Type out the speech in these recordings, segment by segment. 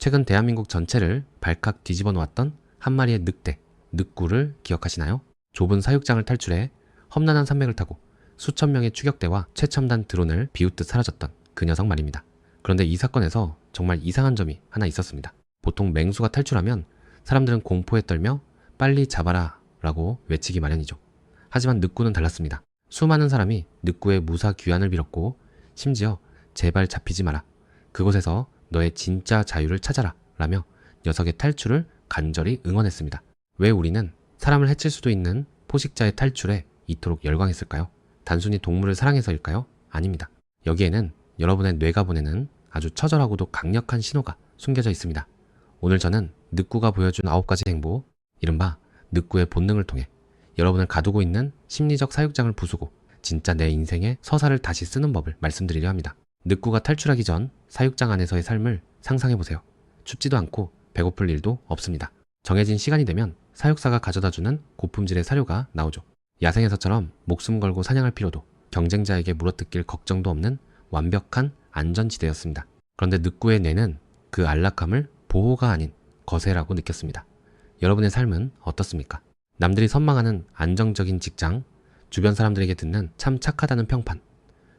최근 대한민국 전체를 발칵 뒤집어 놓았던 한 마리의 늑대, 늑구를 기억하시나요? 좁은 사육장을 탈출해 험난한 산맥을 타고 수천 명의 추격대와 최첨단 드론을 비웃듯 사라졌던 그 녀석 말입니다. 그런데 이 사건에서 정말 이상한 점이 하나 있었습니다. 보통 맹수가 탈출하면 사람들은 공포에 떨며 빨리 잡아라 라고 외치기 마련이죠. 하지만 늑구는 달랐습니다. 수많은 사람이 늑구의 무사 귀환을 빌었고 심지어 제발 잡히지 마라. 그곳에서 너의 진짜 자유를 찾아라 라며 녀석의 탈출을 간절히 응원했습니다. 왜 우리는 사람을 해칠 수도 있는 포식자의 탈출에 이토록 열광했을까요? 단순히 동물을 사랑해서일까요? 아닙니다. 여기에는 여러분의 뇌가 보내는 아주 처절하고도 강력한 신호가 숨겨져 있습니다. 오늘 저는 늑구가 보여준 9가지 행보, 이른바 늑구의 본능을 통해 여러분을 가두고 있는 심리적 사육장을 부수고 진짜 내 인생의 서사를 다시 쓰는 법을 말씀드리려 합니다. 늑구가 탈출하기 전 사육장 안에서의 삶을 상상해보세요. 춥지도 않고 배고플 일도 없습니다. 정해진 시간이 되면 사육사가 가져다주는 고품질의 사료가 나오죠. 야생에서처럼 목숨 걸고 사냥할 필요도, 경쟁자에게 물어뜯길 걱정도 없는 완벽한 안전지대였습니다. 그런데 늑구의 뇌는 그 안락함을 보호가 아닌 거세라고 느꼈습니다. 여러분의 삶은 어떻습니까? 남들이 선망하는 안정적인 직장, 주변 사람들에게 듣는 참 착하다는 평판,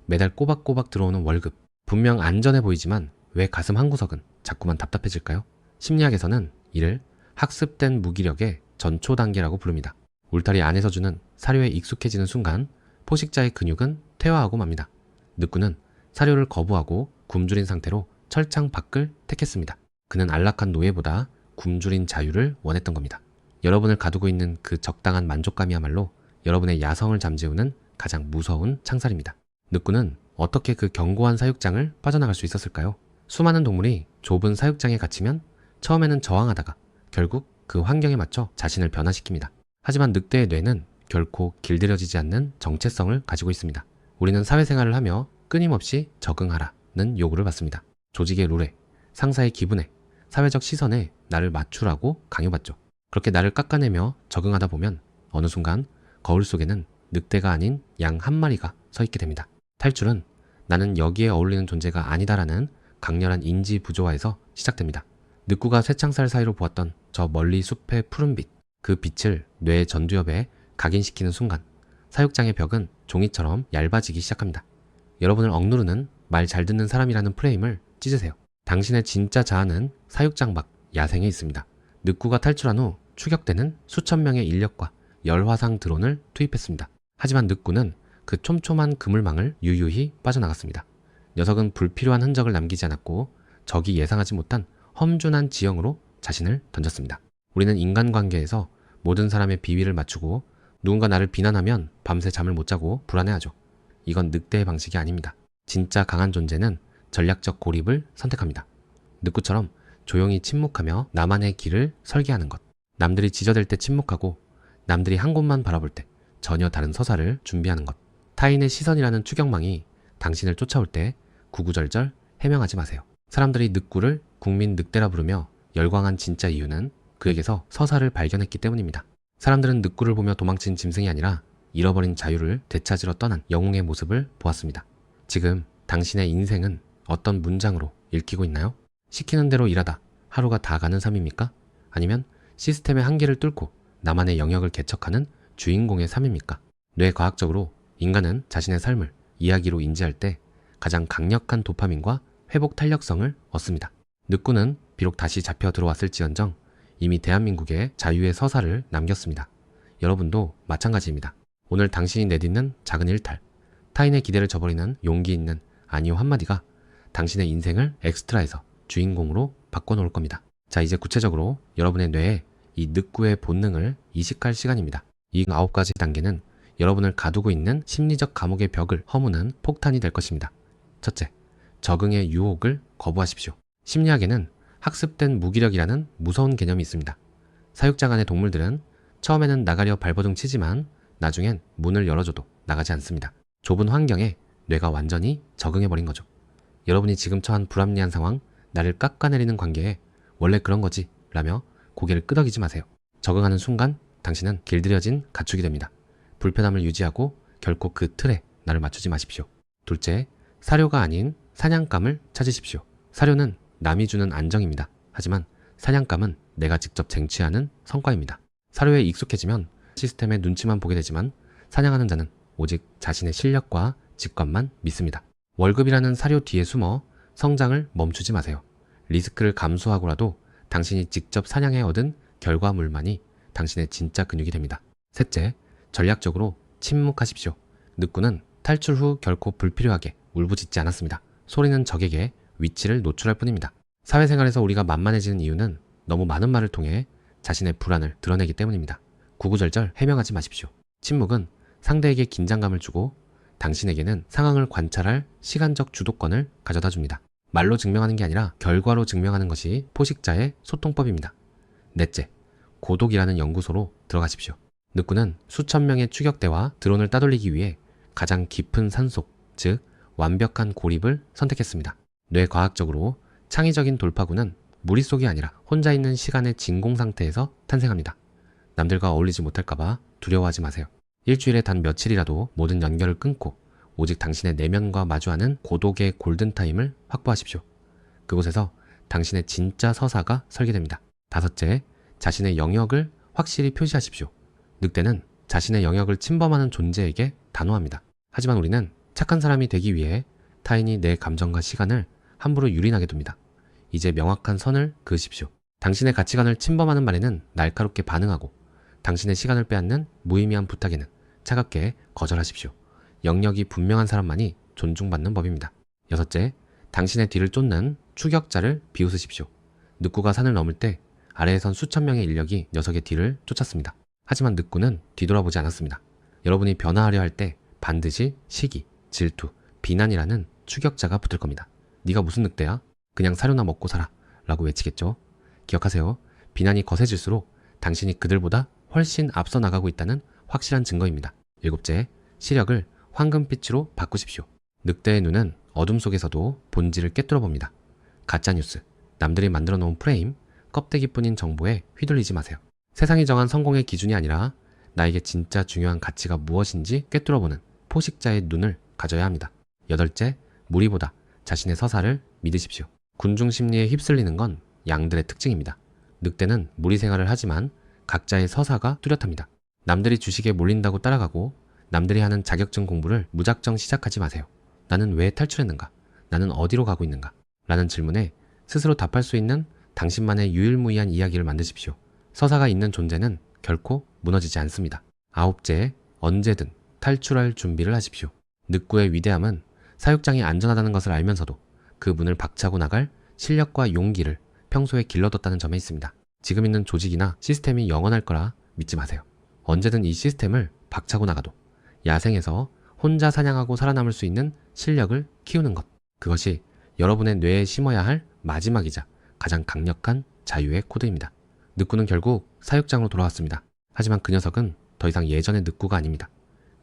매달 꼬박꼬박 들어오는 월급, 분명 안전해 보이지만 왜 가슴 한구석은 자꾸만 답답해질까요? 심리학에서는 이를 학습된 무기력의 전초 단계라고 부릅니다. 울타리 안에서 주는 사료에 익숙해지는 순간 포식자의 근육은 퇴화하고 맙니다. 늑구는 사료를 거부하고 굶주린 상태로 철창 밖을 택했습니다. 그는 안락한 노예보다 굶주린 자유를 원했던 겁니다. 여러분을 가두고 있는 그 적당한 만족감이야말로 여러분의 야성을 잠재우는 가장 무서운 창살입니다. 늑구는 어떻게 그 견고한 사육장을 빠져나갈 수 있었을까요? 수많은 동물이 좁은 사육장에 갇히면 처음에는 저항하다가 결국 그 환경에 맞춰 자신을 변화시킵니다. 하지만 늑대의 뇌는 결코 길들여지지 않는 정체성을 가지고 있습니다. 우리는 사회생활을 하며 끊임없이 적응하라는 요구를 받습니다. 조직의 룰에, 상사의 기분에, 사회적 시선에 나를 맞추라고 강요받죠. 그렇게 나를 깎아내며 적응하다 보면 어느 순간 거울 속에는 늑대가 아닌 양 한 마리가 서 있게 됩니다. 탈출은 나는 여기에 어울리는 존재가 아니다라는 강렬한 인지 부조화에서 시작됩니다. 늑구가 쇠창살 사이로 보았던 저 멀리 숲의 푸른빛, 그 빛을 뇌의 전두엽에 각인시키는 순간 사육장의 벽은 종이처럼 얇아지기 시작합니다. 여러분을 억누르는 말 잘 듣는 사람이라는 프레임을 찢으세요. 당신의 진짜 자아는 사육장 밖 야생에 있습니다. 늑구가 탈출한 후 추격대는 수천 명의 인력과 열화상 드론을 투입했습니다. 하지만 늑구는 그 촘촘한 그물망을 유유히 빠져나갔습니다. 녀석은 불필요한 흔적을 남기지 않았고 적이 예상하지 못한 험준한 지형으로 자신을 던졌습니다. 우리는 인간관계에서 모든 사람의 비위를 맞추고 누군가 나를 비난하면 밤새 잠을 못 자고 불안해하죠. 이건 늑대의 방식이 아닙니다. 진짜 강한 존재는 전략적 고립을 선택합니다. 늑구처럼 조용히 침묵하며 나만의 길을 설계하는 것. 남들이 지저댈 때 침묵하고 남들이 한 곳만 바라볼 때 전혀 다른 서사를 준비하는 것. 타인의 시선이라는 추격망이 당신을 쫓아올 때 구구절절 해명하지 마세요. 사람들이 늑구를 국민 늑대라 부르며 열광한 진짜 이유는 그에게서 서사를 발견했기 때문입니다. 사람들은 늑구를 보며 도망친 짐승이 아니라 잃어버린 자유를 되찾으러 떠난 영웅의 모습을 보았습니다. 지금 당신의 인생은 어떤 문장으로 읽히고 있나요? 시키는 대로 일하다 하루가 다 가는 삶입니까? 아니면 시스템의 한계를 뚫고 나만의 영역을 개척하는 주인공의 삶입니까? 뇌과학적으로 인간은 자신의 삶을 이야기로 인지할 때 가장 강력한 도파민과 회복 탄력성을 얻습니다. 늑구는 비록 다시 잡혀 들어왔을지언정 이미 대한민국에 자유의 서사를 남겼습니다. 여러분도 마찬가지입니다. 오늘 당신이 내딛는 작은 일탈, 타인의 기대를 저버리는 용기 있는 아니요 한마디가 당신의 인생을 엑스트라에서 주인공으로 바꿔놓을 겁니다. 자, 이제 구체적으로 여러분의 뇌에 이 늑구의 본능을 이식할 시간입니다. 이 9가지 단계는 여러분을 가두고 있는 심리적 감옥의 벽을 허무는 폭탄이 될 것입니다. 첫째, 적응의 유혹을 거부하십시오. 심리학에는 학습된 무기력이라는 무서운 개념이 있습니다. 사육장 안의 동물들은 처음에는 나가려 발버둥 치지만 나중엔 문을 열어줘도 나가지 않습니다. 좁은 환경에 뇌가 완전히 적응해버린 거죠. 여러분이 지금 처한 불합리한 상황, 나를 깎아내리는 관계에 원래 그런 거지 라며 고개를 끄덕이지 마세요. 적응하는 순간 당신은 길들여진 가축이 됩니다. 불편함을 유지하고 결코 그 틀에 나를 맞추지 마십시오. 둘째, 사료가 아닌 사냥감을 찾으십시오. 사료는 남이 주는 안정입니다. 하지만 사냥감은 내가 직접 쟁취하는 성과입니다. 사료에 익숙해지면 시스템의 눈치만 보게 되지만 사냥하는 자는 오직 자신의 실력과 직관만 믿습니다. 월급이라는 사료 뒤에 숨어 성장을 멈추지 마세요. 리스크를 감수하고라도 당신이 직접 사냥해 얻은 결과물만이 당신의 진짜 근육이 됩니다. 셋째, 전략적으로 침묵하십시오. 늑구는 탈출 후 결코 불필요하게 울부짖지 않았습니다. 소리는 적에게 위치를 노출할 뿐입니다. 사회생활에서 우리가 만만해지는 이유는 너무 많은 말을 통해 자신의 불안을 드러내기 때문입니다. 구구절절 해명하지 마십시오. 침묵은 상대에게 긴장감을 주고 당신에게는 상황을 관찰할 시간적 주도권을 가져다 줍니다. 말로 증명하는 게 아니라 결과로 증명하는 것이 포식자의 소통법입니다. 넷째, 고독이라는 연구소로 들어가십시오. 늑구는 수천 명의 추격대와 드론을 따돌리기 위해 가장 깊은 산속, 즉 완벽한 고립을 선택했습니다. 뇌과학적으로 창의적인 돌파구는 무리 속이 아니라 혼자 있는 시간의 진공 상태에서 탄생합니다. 남들과 어울리지 못할까봐 두려워하지 마세요. 일주일에 단 며칠이라도 모든 연결을 끊고 오직 당신의 내면과 마주하는 고독의 골든타임을 확보하십시오. 그곳에서 당신의 진짜 서사가 설계됩니다. 다섯째, 자신의 영역을 확실히 표시하십시오. 늑대는 자신의 영역을 침범하는 존재에게 단호합니다. 하지만 우리는 착한 사람이 되기 위해 타인이 내 감정과 시간을 함부로 유린하게 둡니다. 이제 명확한 선을 그으십시오. 당신의 가치관을 침범하는 말에는 날카롭게 반응하고 당신의 시간을 빼앗는 무의미한 부탁에는 차갑게 거절하십시오. 영역이 분명한 사람만이 존중받는 법입니다. 여섯째, 당신의 뒤를 쫓는 추격자를 비웃으십시오. 늑구가 산을 넘을 때 아래에선 수천 명의 인력이 녀석의 뒤를 쫓았습니다. 하지만 늑구는 뒤돌아보지 않았습니다. 여러분이 변화하려 할 때 반드시 시기, 질투, 비난이라는 추격자가 붙을 겁니다. 네가 무슨 늑대야? 그냥 사료나 먹고 살아 라고 외치겠죠. 기억하세요. 비난이 거세질수록 당신이 그들보다 훨씬 앞서 나가고 있다는 확실한 증거입니다. 일곱째, 시력을 황금빛으로 바꾸십시오. 늑대의 눈은 어둠 속에서도 본질을 꿰뚫어 봅니다. 가짜뉴스, 남들이 만들어 놓은 프레임, 껍데기뿐인 정보에 휘둘리지 마세요. 세상이 정한 성공의 기준이 아니라 나에게 진짜 중요한 가치가 무엇인지 꿰뚫어보는 포식자의 눈을 가져야 합니다. 여덟째, 무리보다 자신의 서사를 믿으십시오. 군중 심리에 휩쓸리는 건 양들의 특징입니다. 늑대는 무리 생활을 하지만 각자의 서사가 뚜렷합니다. 남들이 주식에 몰린다고 따라가고 남들이 하는 자격증 공부를 무작정 시작하지 마세요. 나는 왜 탈출했는가? 나는 어디로 가고 있는가? 라는 질문에 스스로 답할 수 있는 당신만의 유일무이한 이야기를 만드십시오. 서사가 있는 존재는 결코 무너지지 않습니다. 아홉째, 언제든 탈출할 준비를 하십시오. 늑구의 위대함은 사육장이 안전하다는 것을 알면서도 그 문을 박차고 나갈 실력과 용기를 평소에 길러뒀다는 점에 있습니다. 지금 있는 조직이나 시스템이 영원할 거라 믿지 마세요. 언제든 이 시스템을 박차고 나가도 야생에서 혼자 사냥하고 살아남을 수 있는 실력을 키우는 것, 그것이 여러분의 뇌에 심어야 할 마지막이자 가장 강력한 자유의 코드입니다. 늑구는 결국 사육장으로 돌아왔습니다. 하지만 그 녀석은 더 이상 예전의 늑구가 아닙니다.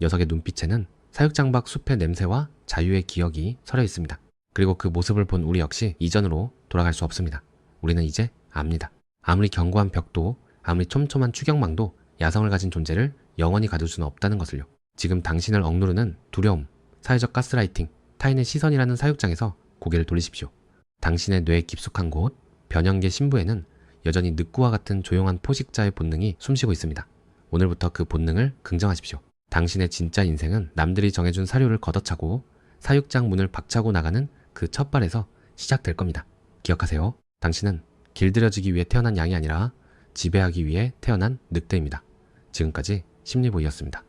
녀석의 눈빛에는 사육장 밖 숲의 냄새와 자유의 기억이 서려 있습니다. 그리고 그 모습을 본 우리 역시 이전으로 돌아갈 수 없습니다. 우리는 이제 압니다. 아무리 견고한 벽도, 아무리 촘촘한 추격망도 야성을 가진 존재를 영원히 가둘 수는 없다는 것을요. 지금 당신을 억누르는 두려움, 사회적 가스라이팅, 타인의 시선이라는 사육장에서 고개를 돌리십시오. 당신의 뇌 깊숙한 곳, 변형계 신부에는 여전히 늑구와 같은 조용한 포식자의 본능이 숨쉬고 있습니다. 오늘부터 그 본능을 긍정하십시오. 당신의 진짜 인생은 남들이 정해준 사료를 걷어차고 사육장 문을 박차고 나가는 그 첫 발에서 시작될 겁니다. 기억하세요. 당신은 길들여지기 위해 태어난 양이 아니라 지배하기 위해 태어난 늑대입니다. 지금까지 심리보이였습니다.